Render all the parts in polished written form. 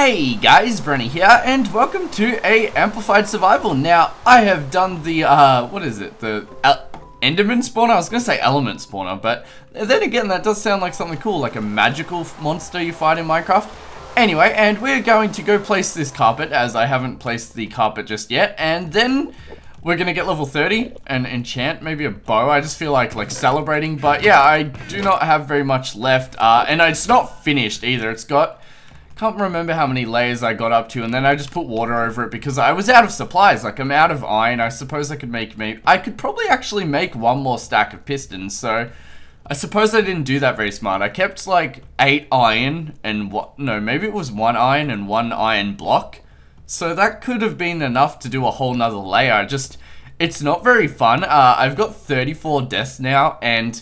Hey guys, Brenny here, and welcome to a Amplified Survival. Now, I have done the, what is it? The Enderman spawner? I was gonna say element spawner, but then again, that does sound like something cool, like a magical monster you fight in Minecraft. Anyway, and we're going to go place this carpet, as I haven't placed the carpet just yet, and then we're gonna get level 30 and enchant maybe a bow. I just feel like celebrating, but yeah, I do not have very much left, and it's not finished either. It's got... Can't remember how many layers I got up to, and then I just put water over it because I was out of supplies. Like, I'm out of iron. I suppose I could I could probably actually make one more stack of pistons, so I suppose I didn't do that very smart. I kept like 8 iron and maybe it was 1 iron and 1 iron block. So that could have been enough to do a whole nother layer. It's not very fun. I've got 34 deaths now, and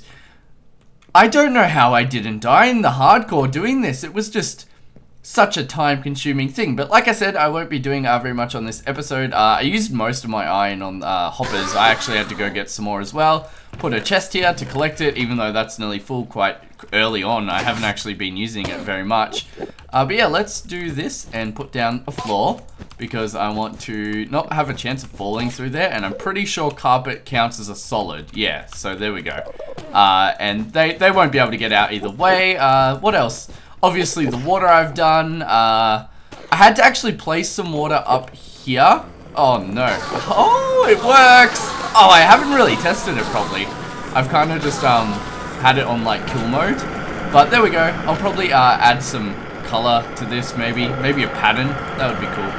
I don't know how I didn't die in the hardcore doing this. It was just such a time-consuming thing, but like I said, I won't be doing very much on this episode. I used most of my iron on hoppers. I actually had to go get some more as well. Put a chest here to collect it, even though that's nearly full quite early on. I haven't actually been using it very much. But yeah, let's do this and put down a floor, because I want to not have a chance of falling through there, and I'm pretty sure carpet counts as a solid. Yeah, so there we go. And they won't be able to get out either way. What else? Obviously, the water I've done. I had to actually place some water up here. Oh, no. Oh, it works. Oh, I haven't really tested it properly. I've kind of just had it on, like, kill mode. But there we go. I'll probably add some color to this, maybe. Maybe a pattern. That would be cool.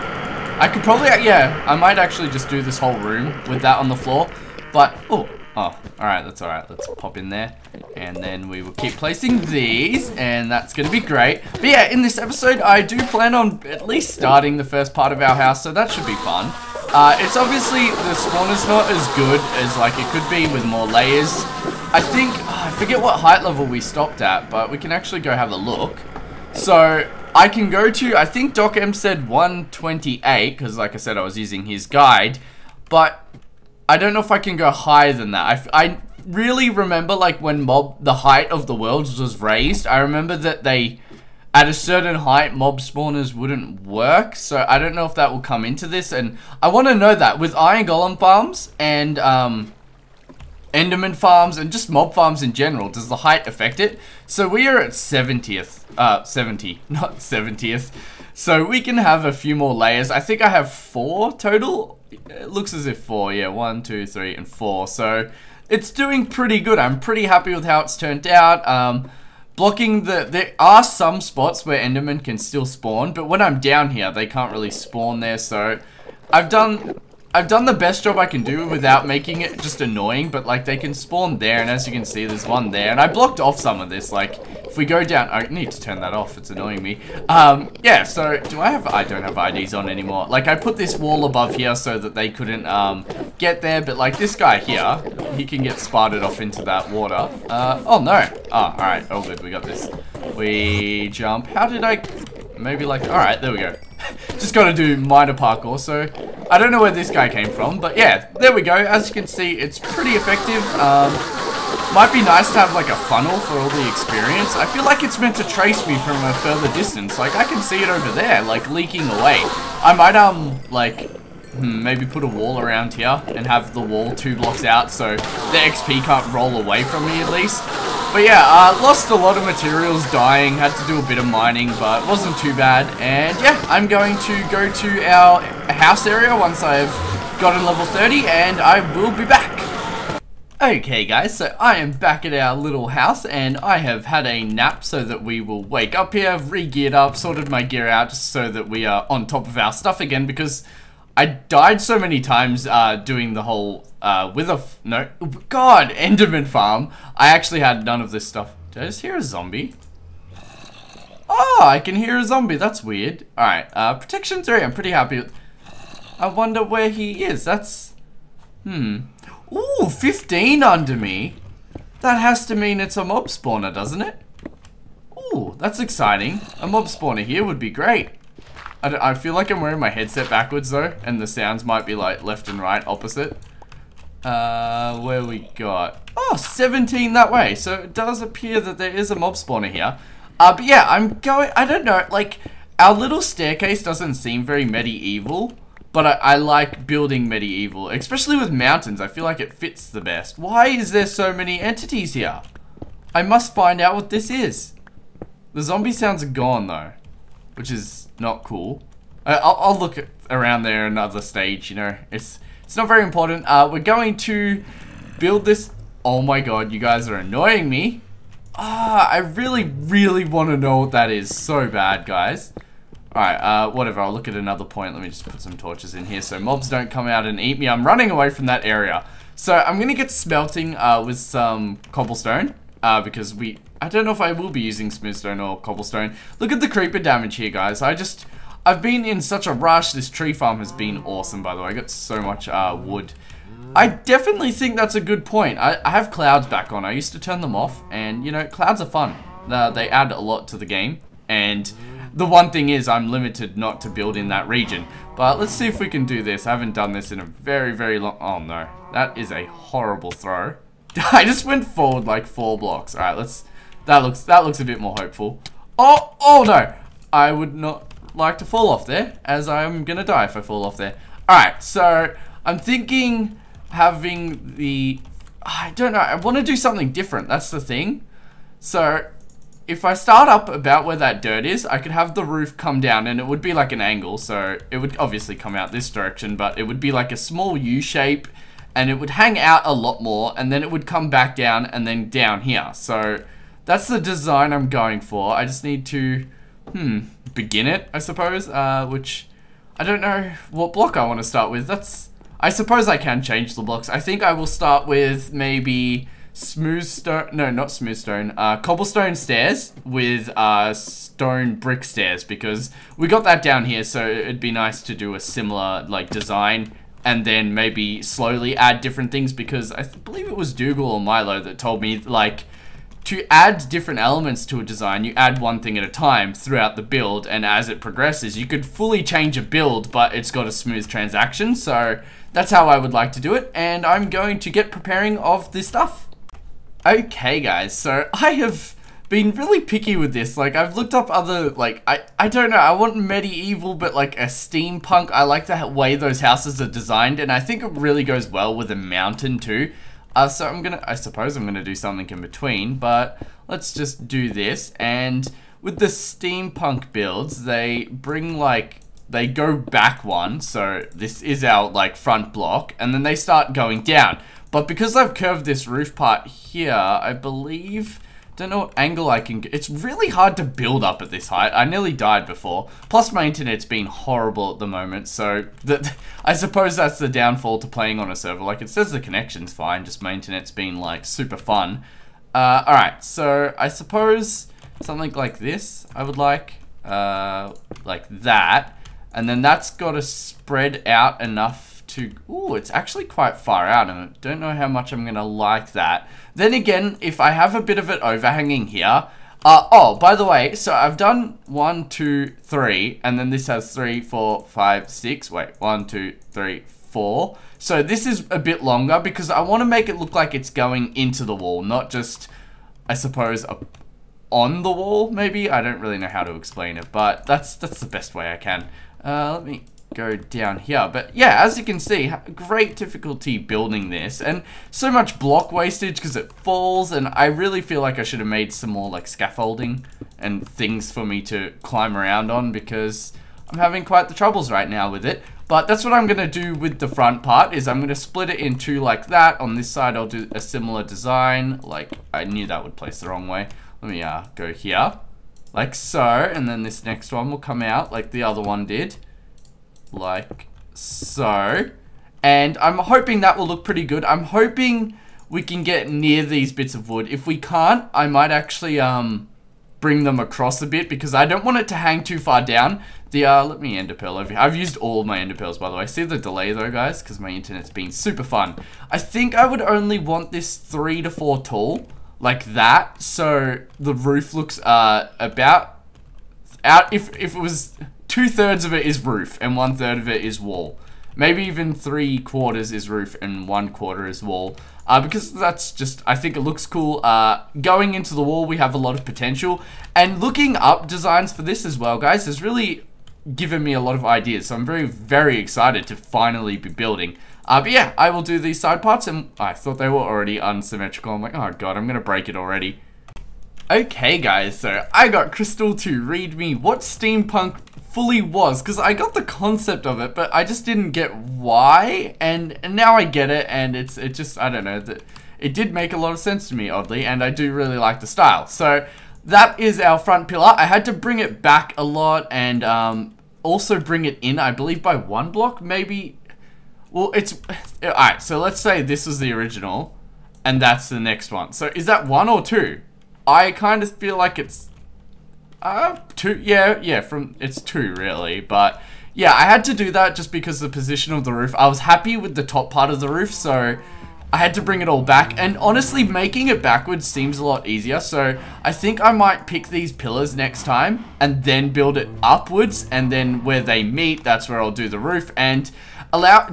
I could probably, yeah, I might actually just do this whole room with that on the floor. But, oh, alright, that's alright. Let's pop in there. And then we will keep placing these, and that's going to be great. But yeah, in this episode, I do plan on at least starting the first part of our house, so that should be fun. It's obviously, the spawner's not as good as, like, it could be with more layers. I think, I forget what height level we stopped at, but we can actually go have a look. So, I can go to, I think Doc M said 128, because like I said, I was using his guide, but I don't know if I can go higher than that. I really remember, like, when the height of the worlds was raised, I remember that at a certain height, mob spawners wouldn't work, so I don't know if that will come into this, and I want to know that. With iron golem farms and enderman farms and just mob farms in general, does the height affect it? So we are at 70th, 70, not 70th, so we can have a few more layers. I think I have 4 total. It looks as if 4, yeah, 1, 2, 3, and 4, so it's doing pretty good. I'm pretty happy with how it's turned out. Blocking there are some spots where endermen can still spawn, but when I'm down here, they can't really spawn there, so I've done the best job I can do without making it just annoying, but like they can spawn there, and as you can see, there's one there, and I blocked off some of this. Like, if we go down, I need to turn that off, it's annoying me. Yeah, so I don't have IDs on anymore. Like, I put this wall above here so that they couldn't get there, but like this guy here, he can get sparted off into that water. Oh no. Oh, alright, all good, we got this. We jump. How did I, maybe like, alright, there we go. Just gotta do minor parkour, so I don't know where this guy came from, but yeah, there we go. As you can see, it's pretty effective. Might be nice to have like a funnel for all the experience. I feel like it's meant to trace me from a further distance. Like, I can see it over there, like leaking away. I might like maybe put a wall around here and have the wall 2 blocks out so the XP can't roll away from me at least. But yeah, lost a lot of materials dying, had to do a bit of mining, but it wasn't too bad. And yeah, I'm going to go to our house area once I've gotten level 30, and I will be back. Okay guys, so I am back at our little house, and I have had a nap so that we will wake up here, re-geared up, sorted my gear out just so that we are on top of our stuff again, because I died so many times doing the whole Enderman farm. I actually had none of this stuff. Did I just hear a zombie? Oh, I can hear a zombie. That's weird. Alright, protection 3, I'm pretty happy with. I wonder where he is. That's... Ooh, 15 under me. That has to mean it's a mob spawner, doesn't it? Ooh, that's exciting. A mob spawner here would be great. I feel like I'm wearing my headset backwards though, and the sounds might be like left and right opposite. Where we got? Oh, 17 that way. So it does appear that there is a mob spawner here. But yeah, I'm going, I don't know, like, our little staircase doesn't seem very medieval, but I like building medieval, especially with mountains. I feel like it fits the best. Why is there so many entities here? I must find out what this is. The zombie sounds are gone though, which is not cool. I'll look around there another stage, you know. It's not very important. We're going to build this. Oh my god, you guys are annoying me. I really want to know what that is so bad, guys. Alright, whatever, I'll look at another point. Let me just put some torches in here so mobs don't come out and eat me. I'm running away from that area. So I'm gonna get smelting with some cobblestone. Because I don't know if I will be using smooth stone or cobblestone. Look at the creeper damage here, guys. I've been in such a rush. This tree farm has been awesome, by the way. I got so much wood. I definitely think that's a good point. I have clouds back on. I used to turn them off, and you know, clouds are fun. They add a lot to the game, and the one thing is I'm limited not to build in that region. But let's see if we can do this. I haven't done this in a very long... Oh no, that is a horrible throw. I just went forward like 4 blocks. Alright, that looks a bit more hopeful. Oh no! I would not like to fall off there, as I'm gonna die if I fall off there. Alright, so I'm thinking having the... I don't know, I want to do something different, that's the thing. So, if I start up about where that dirt is, I could have the roof come down, and it would be like an angle, so it would obviously come out this direction, but it would be like a small U shape, and it would hang out a lot more, and then it would come back down, and then down here. So, that's the design I'm going for. I just need to, begin it, I suppose, which, I don't know what block I want to start with. I suppose I can change the blocks. I think I will start with maybe smooth stone, no, not smooth stone, cobblestone stairs with, stone brick stairs, because we got that down here, so it'd be nice to do a similar, like, design, and then maybe slowly add different things, because I believe it was Dougal or Milo that told me, like, to add different elements to a design, you add one thing at a time throughout the build, and as it progresses, you could fully change a build, but it's got a smooth transaction, so that's how I would like to do it, and I'm going to get preparing of this stuff. Okay, guys, so I have been really picky with this. Like, I've looked up other, like, I don't know, I want medieval, but like a steampunk. I like the way those houses are designed, and I think it really goes well with a mountain too. So I suppose I'm gonna do something in between, but let's just do this. And with the steampunk builds, they bring like, they go back one, so this is our like front block, and then they start going down. But because I've curved this roof part here, I believe, don't know what angle I can get. It's really hard to build up at this height. I nearly died before. Plus my internet's been horrible at the moment, so I suppose that's the downfall to playing on a server. Like, it says the connection's fine, just my internet's been like super fun. Alright, so I suppose something like this I would like that. And then that's got to spread out enough to... Ooh, it's actually quite far out, and I don't know how much I'm going to like that. Then again, if I have a bit of it overhanging here... oh, by the way, so I've done 1, 2, 3, and then this has 3, 4, 5, 6. Wait, 1, 2, 3, 4. So this is a bit longer because I want to make it look like it's going into the wall, not just, I suppose, on the wall, maybe? I don't really know how to explain it, but that's the best way I can. Let me go down here. But yeah, as you can see, great difficulty building this, and so much block wastage because it falls, and I really feel like I should have made some more like scaffolding and things for me to climb around on, because I'm having quite the troubles right now with it. But that's what I'm going to do with the front part, is I'm going to split it in two like that. On this side I'll do a similar design. Like, I knew that would place the wrong way. Let me go here, like so, and then this next one will come out like the other one did, like so. And I'm hoping that will look pretty good. I'm hoping we can get near these bits of wood. If we can't, I might actually bring them across a bit, because I don't want it to hang too far down. Let me ender pearl over here. I've used all of my ender pearls, by the way. See the delay though, guys, because my internet's been super fun. I think I would only want this 3 to 4 tall, like that, so the roof looks about out. If it was 2/3 of it is roof and 1/3 of it is wall, maybe even 3/4 is roof and 1/4 is wall. Because that's just, I think it looks cool. Going into the wall, we have a lot of potential. And looking up designs for this as well, guys, has really given me a lot of ideas. So I'm very, very excited to finally be building. But yeah, I will do these side parts, and I thought they were already unsymmetrical. I'm like, oh god, I'm gonna break it already. Okay guys, so I got Crystal to read me what steampunk fully was, because I got the concept of it, but I just didn't get why, and now I get it, and it just, I don't know, it did make a lot of sense to me, oddly, and I do really like the style. So that is our front pillar. I had to bring it back a lot, and also bring it in, I believe, by 1 block, maybe. Well, it's alright, so let's say this is the original, and that's the next one. So is that 1 or 2? I kind of feel like it's 2. Yeah, it's 2 really, but yeah, I had to do that just because of the position of the roof. I was happy with the top part of the roof, so I had to bring it all back, and honestly, making it backwards seems a lot easier, so I think I might pick these pillars next time, and then build it upwards, and then where they meet, that's where I'll do the roof, and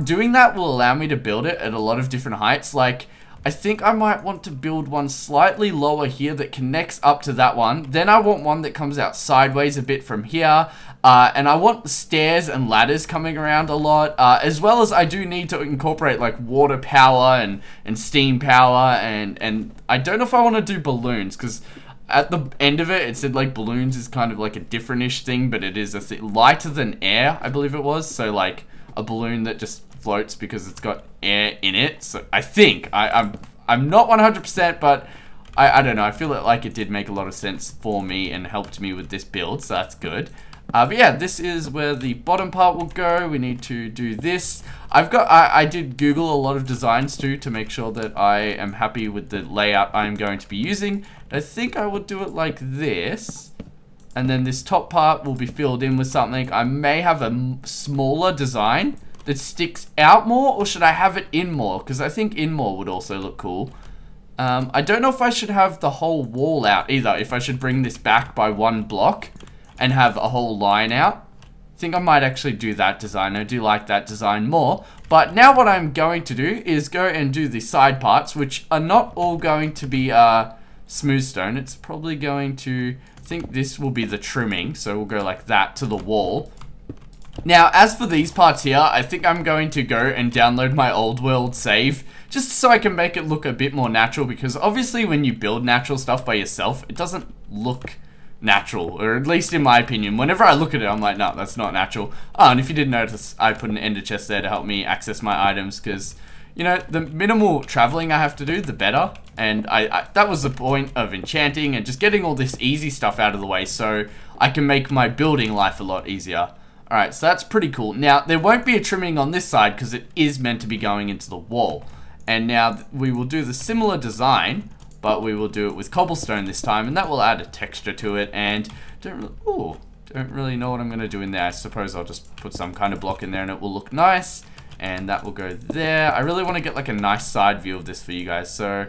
doing that will allow me to build it at a lot of different heights. Like, I think I might want to build one slightly lower here that connects up to that one. Then I want one that comes out sideways a bit from here. And I want stairs and ladders coming around a lot. As well as I do need to incorporate like water power and steam power. And I don't know if I want to do balloons, because at the end of it, it said like balloons is kind of like a different-ish thing. But it is lighter than air, I believe it was. So like a balloon that just floats because it's got air in it. So I think I'm not 100%, but I don't know. I feel like it did make a lot of sense for me and helped me with this build, so that's good. But yeah, this is where the bottom part will go. We need to do this. I did Google a lot of designs too to make sure that I am happy with the layout I'm going to be using. I think I would do it like this. And then this top part will be filled in with something. I may have a smaller design that sticks out more, or should I have it in more? Because I think in more would also look cool. I don't know if I should have the whole wall out either, if I should bring this back by 1 block and have a whole line out. I think I might actually do that design. I do like that design more. But now what I'm going to do is go and do the side parts, which are not all going to be smooth stone. It's probably going to, I think this will be the trimming, so we'll go like that to the wall. Now, as for these parts here, I think I'm going to go and download my old world save, just so I can make it look a bit more natural, because obviously when you build natural stuff by yourself, it doesn't look natural, or at least in my opinion. Whenever I look at it, I'm like, no, that's not natural. Oh, and if you didn't notice, I put an ender chest there to help me access my items, because, you know, the minimal traveling I have to do, the better. And that was the point of enchanting and just getting all this easy stuff out of the way, so I can make my building life a lot easier. Alright, so that's pretty cool. Now, there won't be a trimming on this side because it is meant to be going into the wall. And now we will do the similar design, but we will do it with cobblestone this time, and that will add a texture to it. And don't really know what I'm going to do in there. I suppose I'll just put some kind of block in there and it will look nice. And that will go there. I really want to get like a nice side view of this for you guys. So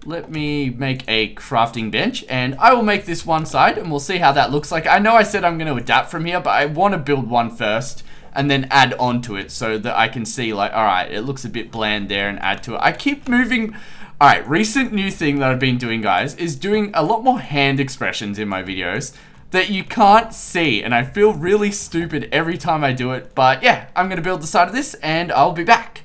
let me make a crafting bench, and I will make this one side, and we'll see how that looks like. I know I said I'm going to adapt from here, but I want to build one first, and then add on to it, so that I can see, like, alright, it looks a bit bland there, and add to it. I keep moving. Alright, recent new thing that I've been doing, guys, is doing a lot more hand expressions in my videos that you can't see, and I feel really stupid every time I do it. But yeah, I'm going to build the side of this, and I'll be back.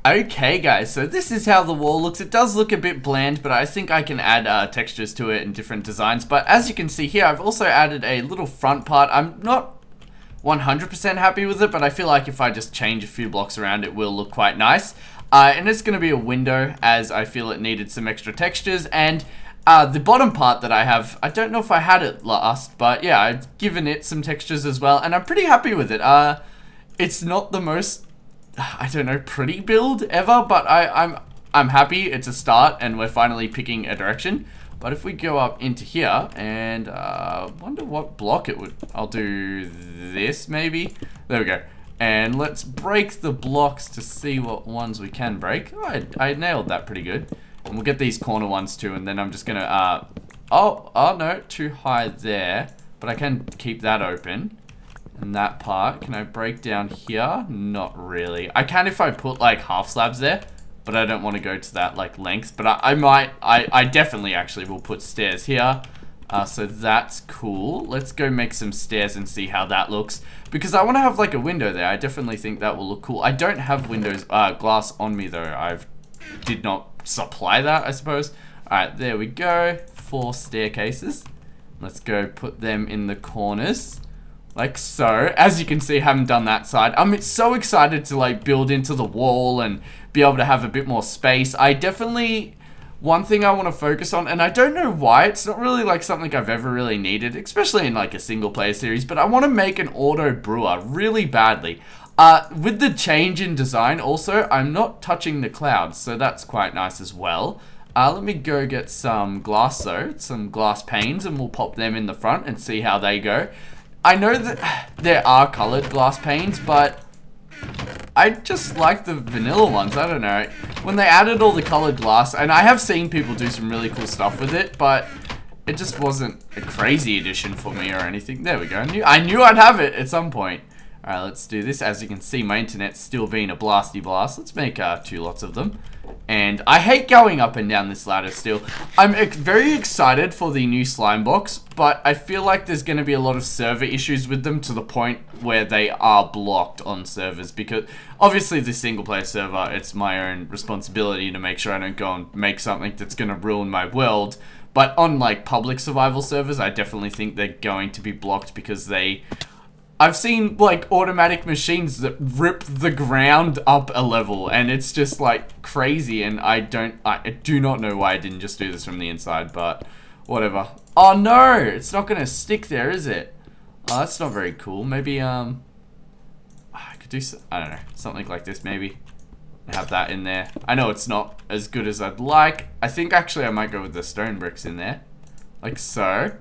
Okay guys, so this is how the wall looks. It does look a bit bland, but I think I can add textures to it and different designs. But as you can see here, I've also added a little front part. I'm not 100% happy with it, but I feel like if I just change a few blocks around, it will look quite nice. And it's going to be a window, as I feel it needed some extra textures. And the bottom part that I have, I don't know if I had it last, but yeah, I've given it some textures as well, and I'm pretty happy with it. It's not the most, I don't know, pretty build ever, but I'm happy. It's a start, and we're finally picking a direction. But if we go up into here, and wonder what block it would, I'll do this maybe. There we go. And let's break the blocks to see what ones we can break. Oh, I nailed that pretty good. And we'll get these corner ones too, and then I'm just gonna, oh no, too high there. But I can keep that open. And And that part. Can I break down here? Not really. I can if I put like half slabs there, but I don't want to go to that like length. But I definitely actually will put stairs here. So that's cool. Let's go make some stairs and see how that looks. Because I want to have like a window there. I definitely think that will look cool. I don't have windows, glass on me though. Did not supply that, I suppose. Alright, there we go. 4 staircases. Let's go put them in the corners. Like so. As you can see, I haven't done that side. I'm so excited to like build into the wall and be able to have a bit more space. One thing I want to focus on, and I don't know why, it's not really like something I've ever really needed, especially in like a single player series, but I want to make an auto brewer really badly. With the change in design also, I'm not touching the clouds, so that's quite nice as well. Let me go get some glass though, some glass panes, and we'll pop them in the front and see how they go. I know that there are colored glass panes, but I just like the vanilla ones. I don't know. When they added all the colored glass, and I have seen people do some really cool stuff with it, but it just wasn't a crazy addition for me or anything. There we go. I knew I'd have it at some point. Alright, let's do this. As you can see, my internet's still being a blasty blast. Let's make 2 lots of them. And I hate going up and down this ladder still. I'm very excited for the new slime box, but I feel like there's going to be a lot of server issues with them to the point where they are blocked on servers. Because obviously the single player server, it's my own responsibility to make sure I don't go and make something that's going to ruin my world. But on like public survival servers, I definitely think they're going to be blocked because I've seen like automatic machines that rip the ground up a level, and it's just like crazy, and I do not know why I didn't just do this from the inside, but whatever. Oh no, it's not gonna stick there, is it? Oh, that's not very cool. Maybe I could do I don't know, something like this maybe. Have that in there. I know it's not as good as I'd like. I think actually I might go with the stone bricks in there, like so.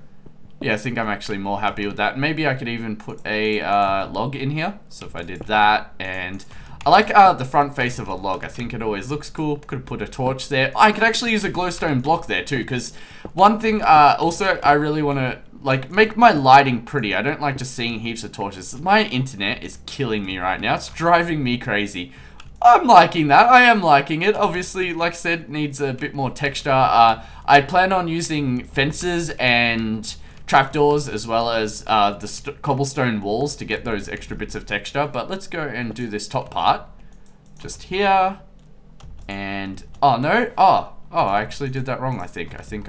Yeah, I think I'm actually more happy with that. Maybe I could even put a log in here. So if I did that, and I like the front face of a log. I think it always looks cool. Could put a torch there. I could actually use a glowstone block there too, because one thing also I really want to like make my lighting pretty. I don't like just seeing heaps of torches. My internet is killing me right now. It's driving me crazy. I'm liking that. I am liking it. Obviously, like I said, needs a bit more texture. I plan on using fences and trapdoors as well as the cobblestone walls to get those extra bits of texture. But let's go and do this top part. Just here. And, oh no. Oh, I actually did that wrong, I think. Let's have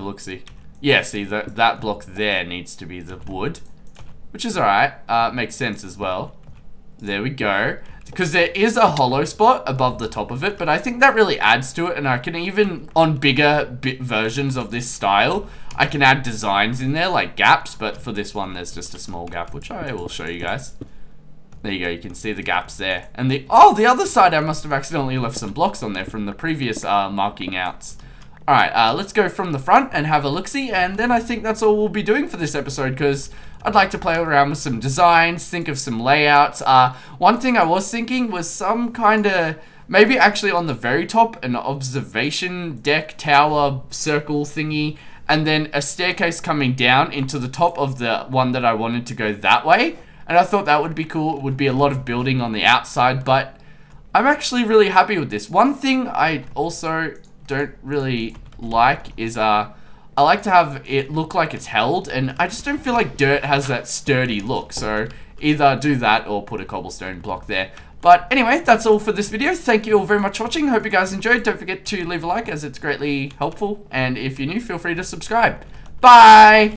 a look-see. Yeah, see, that block there needs to be the wood. Which is alright. Makes sense as well. There we go. Because there is a hollow spot above the top of it, but I think that really adds to it, and I can even, on bigger versions of this style, I can add designs in there, like gaps, but for this one, there's just a small gap, which I will show you guys. There you go, you can see the gaps there. And the other side, I must have accidentally left some blocks on there from the previous marking outs. Alright, let's go from the front and have a look-see, and then I think that's all we'll be doing for this episode, because I'd like to play around with some designs, think of some layouts. One thing I was thinking was some kind of, maybe actually on the very top, an observation deck, tower, circle thingy, and then a staircase coming down into the top of the one that I wanted to go that way. And I thought that would be cool. It would be a lot of building on the outside, but I'm actually really happy with this. One thing I also don't really like is I like to have it look like it's held, and I just don't feel like dirt has that sturdy look, so either do that or put a cobblestone block there. But anyway, that's all for this video. Thank you all very much for watching. Hope you guys enjoyed. Don't forget to leave a like, as it's greatly helpful, and if you're new, feel free to subscribe. Bye!